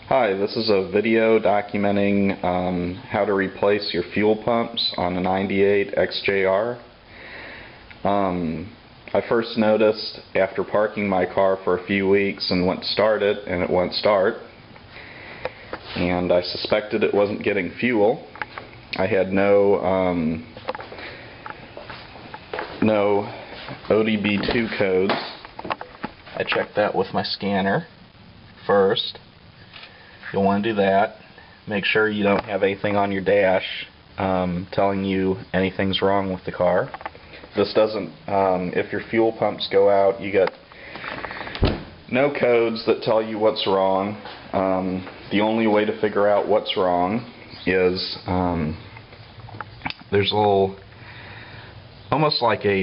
Hi, this is a video documenting how to replace your fuel pumps on a 98 XJR. I first noticed after parking my car for a few weeks and went to start it, and it wouldn't start. And I suspected it wasn't getting fuel. I had no ODB2 codes. I checked that with my scanner first. You'll want to do that. Make sure you don't have anything on your dash telling you anything's wrong with the car. This doesn't, if your fuel pumps go out, you get no codes that tell you what's wrong. The only way to figure out what's wrong is there's a little, almost like a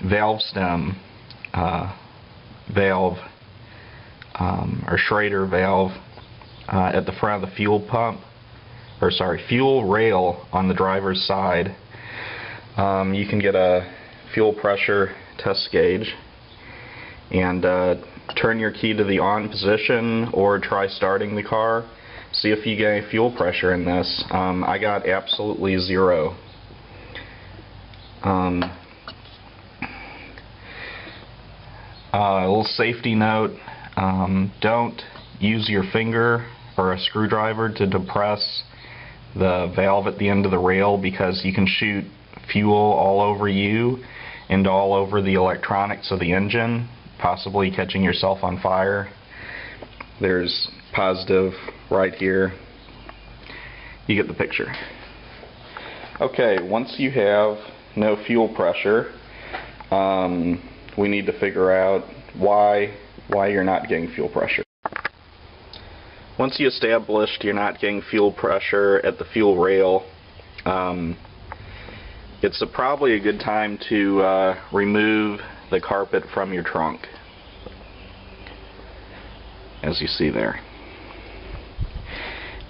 valve stem valve or Schrader valve at the front of the fuel pump, or sorry, fuel rail on the driver's side. You can get a fuel pressure test gauge and turn your key to the on position or try starting the car. See if you get any fuel pressure in this. I got absolutely zero. A little safety note, don't use your finger or a screwdriver to depress the valve at the end of the rail, because you can shoot fuel all over you and all over the electronics of the engine, possibly catching yourself on fire. There's positive right here. You get the picture. Okay, once you have no fuel pressure, we need to figure out why you're not getting fuel pressure. Once you established you're not getting fuel pressure at the fuel rail, it's probably a good time to remove the carpet from your trunk, as you see there.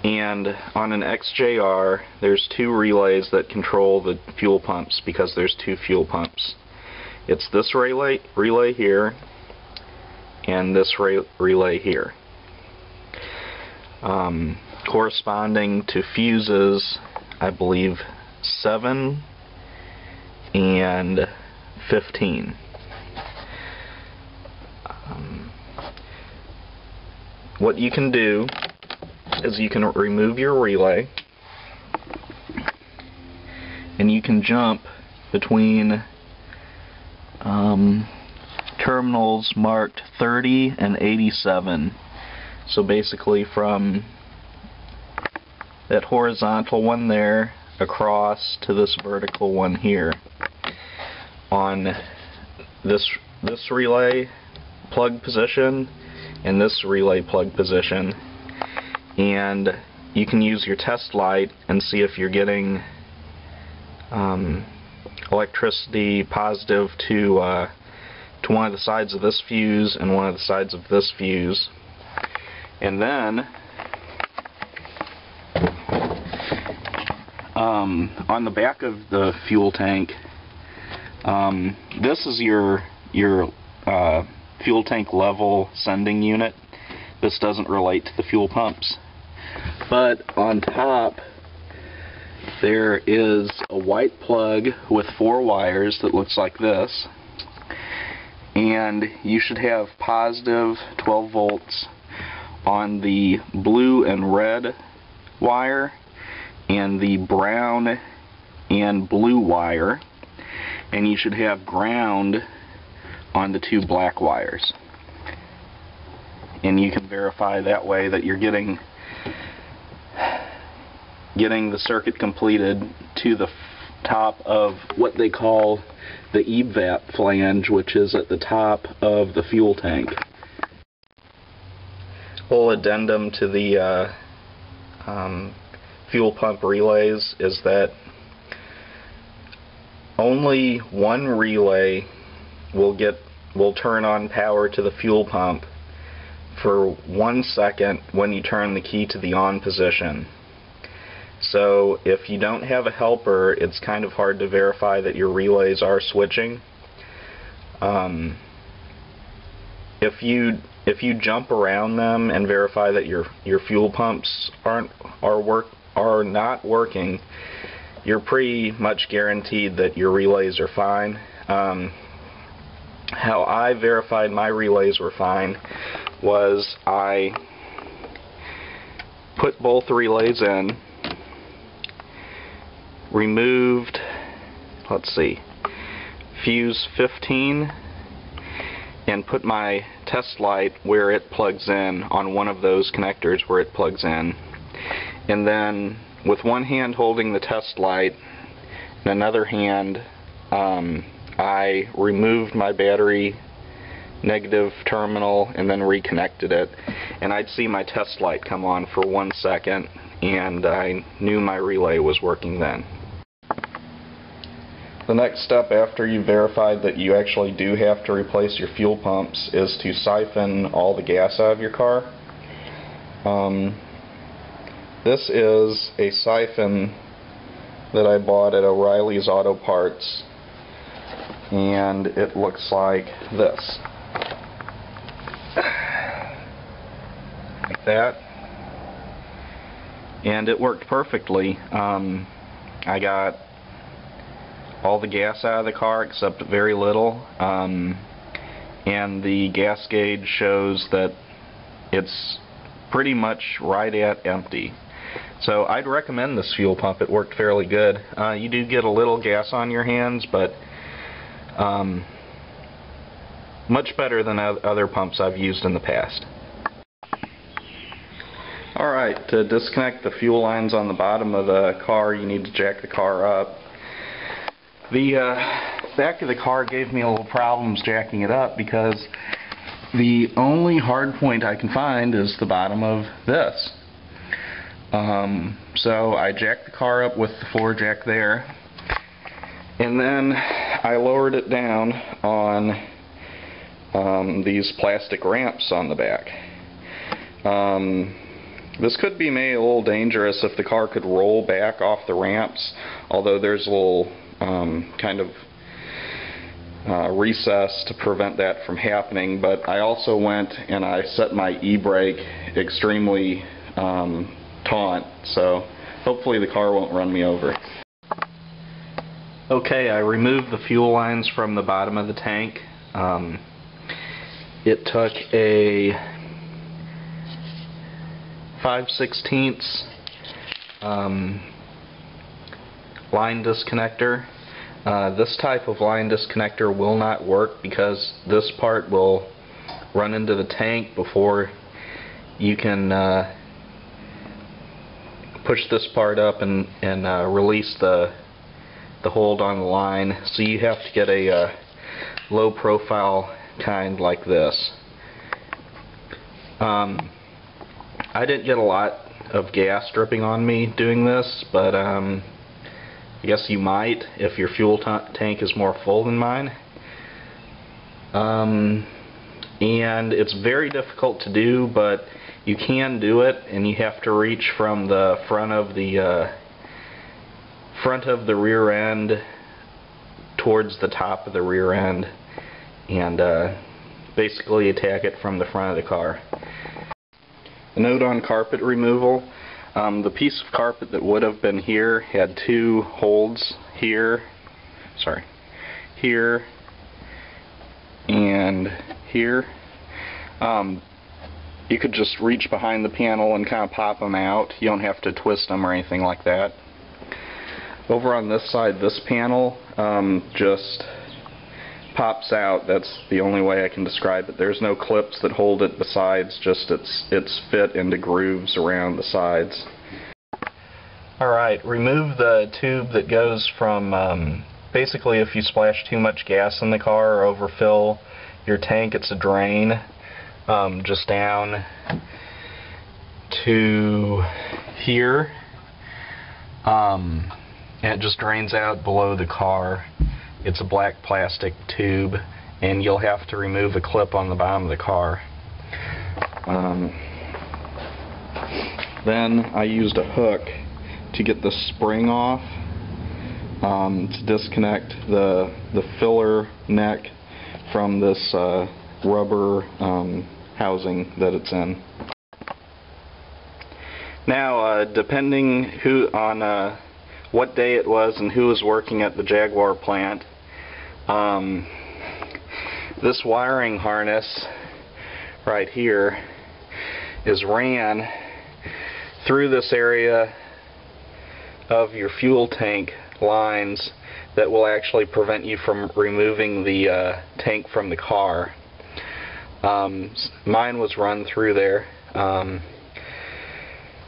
And on an XJR, there's two relays that control the fuel pumps, because there's two fuel pumps. It's this relay here and this relay here. Corresponding to fuses, I believe 7 and 15. What you can do is you can remove your relay and you can jump between terminals marked 30 and 87. So basically from that horizontal one there across to this vertical one here. On this relay plug position and this relay plug position. And you can use your test light and see if you're getting electricity positive to one of the sides of this fuse and one of the sides of this fuse. And then on the back of the fuel tank, this is your fuel tank level sending unit. This doesn't relate to the fuel pumps. But on top there is a white plug with 4 wires that looks like this, and you should have positive 12 volts on the blue and red wire and the brown and blue wire, and you should have ground on the 2 black wires. And you can verify that way that you're getting the circuit completed to the top of what they call the EVAP flange, which is at the top of the fuel tank. A little addendum to the fuel pump relays is that only one relay will turn on power to the fuel pump for 1 second when you turn the key to the on position. So if you don't have a helper, it's kind of hard to verify that your relays are switching. If you if you jump around them and verify that your fuel pumps are not working, you're pretty much guaranteed that your relays are fine. How I verified my relays were fine was I put both relays in, removed, let's see, fuse 15, and put my test light where it plugs in on one of those connectors where it plugs in. And then with one hand holding the test light and another hand, I removed my battery negative terminal and then reconnected it, and I'd see my test light come on for 1 second, and I knew my relay was working then. The next step after you verified that you actually do have to replace your fuel pumps is to siphon all the gas out of your car. This is a siphon that I bought at O'Reilly's Auto Parts, and it looks like this. Like that. And it worked perfectly. I got all the gas out of the car except very little, and the gas gauge shows that it's pretty much right at empty. So I'd recommend this fuel pump. It worked fairly good. You do get a little gas on your hands, but much better than other pumps I've used in the past. Alright, to disconnect the fuel lines on the bottom of the car, you need to jack the car up. The back of the car gave me a little problems jacking it up because the only hard point I can find is the bottom of this. So I jacked the car up with the floor jack there, and then I lowered it down on these plastic ramps on the back. This could be made a little dangerous if the car could roll back off the ramps, although there's a little kind of recess to prevent that from happening. But I also went and I set my e-brake extremely taut, so hopefully the car won't run me over. Okay, I removed the fuel lines from the bottom of the tank. It took a 5/16 line disconnector. This type of line disconnector will not work because this part will run into the tank before you can push this part up and release the hold on the line. So you have to get a low profile kind like this. I didn't get a lot of gas dripping on me doing this, but I guess you might if your fuel tank is more full than mine. And it's very difficult to do, but you can do it, and you have to reach from the front of the rear end towards the top of the rear end, and basically attack it from the front of the car. A note on carpet removal: the piece of carpet that would have been here had two holes here, here and here. You could just reach behind the panel and kind of pop them out. You don't have to twist them or anything like that. Over on this side, this panel just pops out. That's the only way I can describe it. There's no clips that hold it besides just it's fit into grooves around the sides. Alright, remove the tube that goes from, basically if you splash too much gas in the car or overfill your tank, it's a drain, just down to here, and it just drains out below the car. It's a black plastic tube, and you'll have to remove a clip on the bottom of the car. Then I used a hook to get the spring off, to disconnect the filler neck from this rubber housing that it's in. Now, depending on what day it was and who was working at the Jaguar plant, this wiring harness right here is ran through this area of your fuel tank lines that will actually prevent you from removing the tank from the car. Mine was run through there.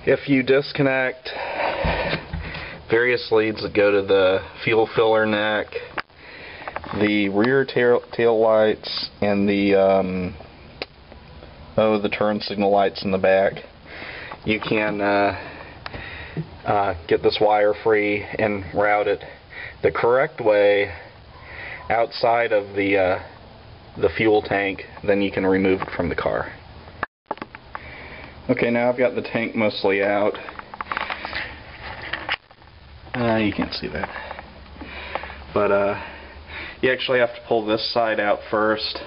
If you disconnect various leads that go to the fuel filler neck, the rear tail lights, and the the turn signal lights in the back, you can get this wire free and route it the correct way outside of the fuel tank. Then you can remove it from the car. Okay, now I've got the tank mostly out. You can't see that, but you actually have to pull this side out first,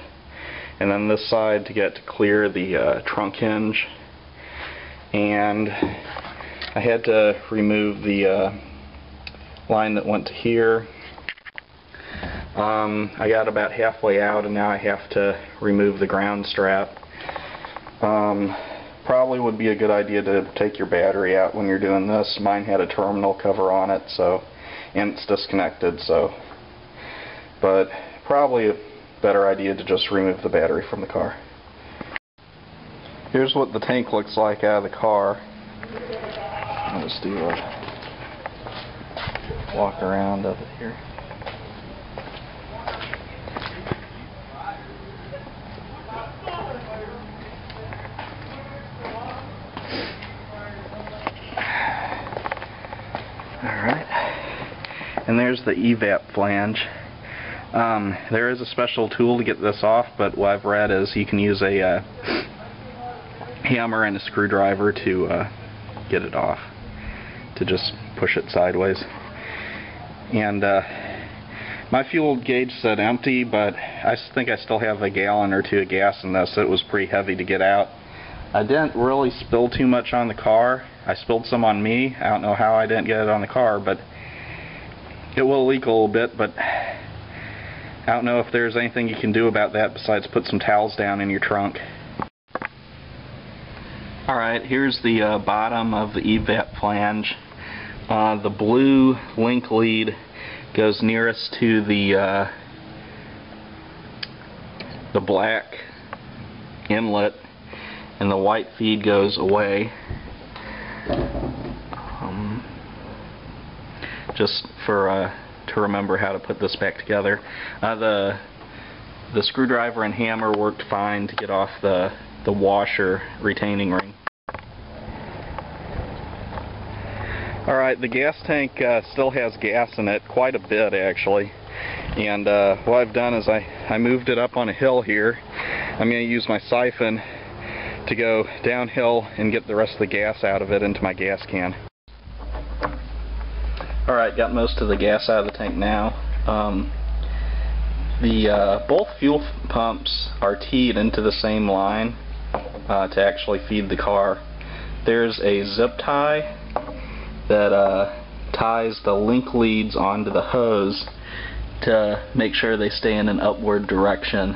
and then this side to get to clear the trunk hinge. And I had to remove the line that went to here. I got about halfway out, and now I have to remove the ground strap. Probably would be a good idea to take your battery out when you're doing this. Mine had a terminal cover on it, and it's disconnected, but probably a better idea to just remove the battery from the car. Here's what the tank looks like out of the car. I'll just do a walk around of it here. Alright, and there's the evap flange. There is a special tool to get this off, but what I've read is you can use a hammer and a screwdriver to get it off, to just push it sideways. And my fuel gauge said empty, but I think I still have a gallon or two of gas in this, so it was pretty heavy to get out. I didn't really spill too much on the car. I spilled some on me. I don't know how I didn't get it on the car, but it will leak a little bit, but I don't know if there's anything you can do about that besides put some towels down in your trunk. Alright, here's the bottom of the evap flange. The blue link lead goes nearest to the black inlet, and the white feed goes away. Just for to remember how to put this back together. The screwdriver and hammer worked fine to get off the washer retaining ring. Alright, the gas tank still has gas in it, quite a bit actually. And what I've done is I moved it up on a hill here. I'm going to use my siphon to go downhill and get the rest of the gas out of it into my gas can. Alright, got most of the gas out of the tank now. Both fuel pumps are teed into the same line to actually feed the car. There's a zip tie that ties the link leads onto the hose to make sure they stay in an upward direction.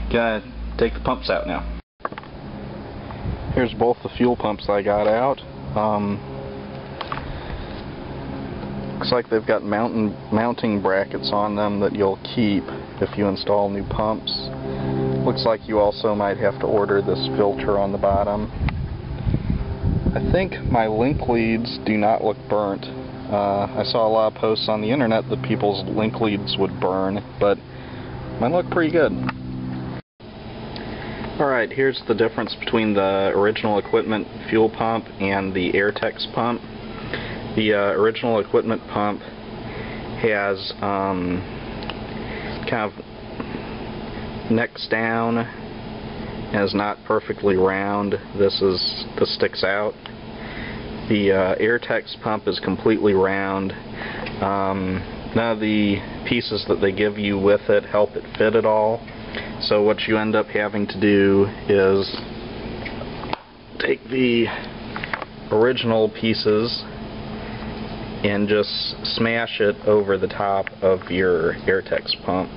Gotta take the pumps out now. Here's both the fuel pumps I got out. Looks like they've got mounting brackets on them that you'll keep if you install new pumps. Looks like you also might have to order this filter on the bottom. I think my link leads do not look burnt. I saw a lot of posts on the internet that people's link leads would burn, but mine look pretty good. Alright, here's the difference between the original equipment fuel pump and the Airtex pump. The original equipment pump has kind of necks down and is not perfectly round. This sticks out. The Airtex pump is completely round. None of the pieces that they give you with it help it fit at all. So what you end up having to do is take the original pieces and just smash it over the top of your Airtex pump.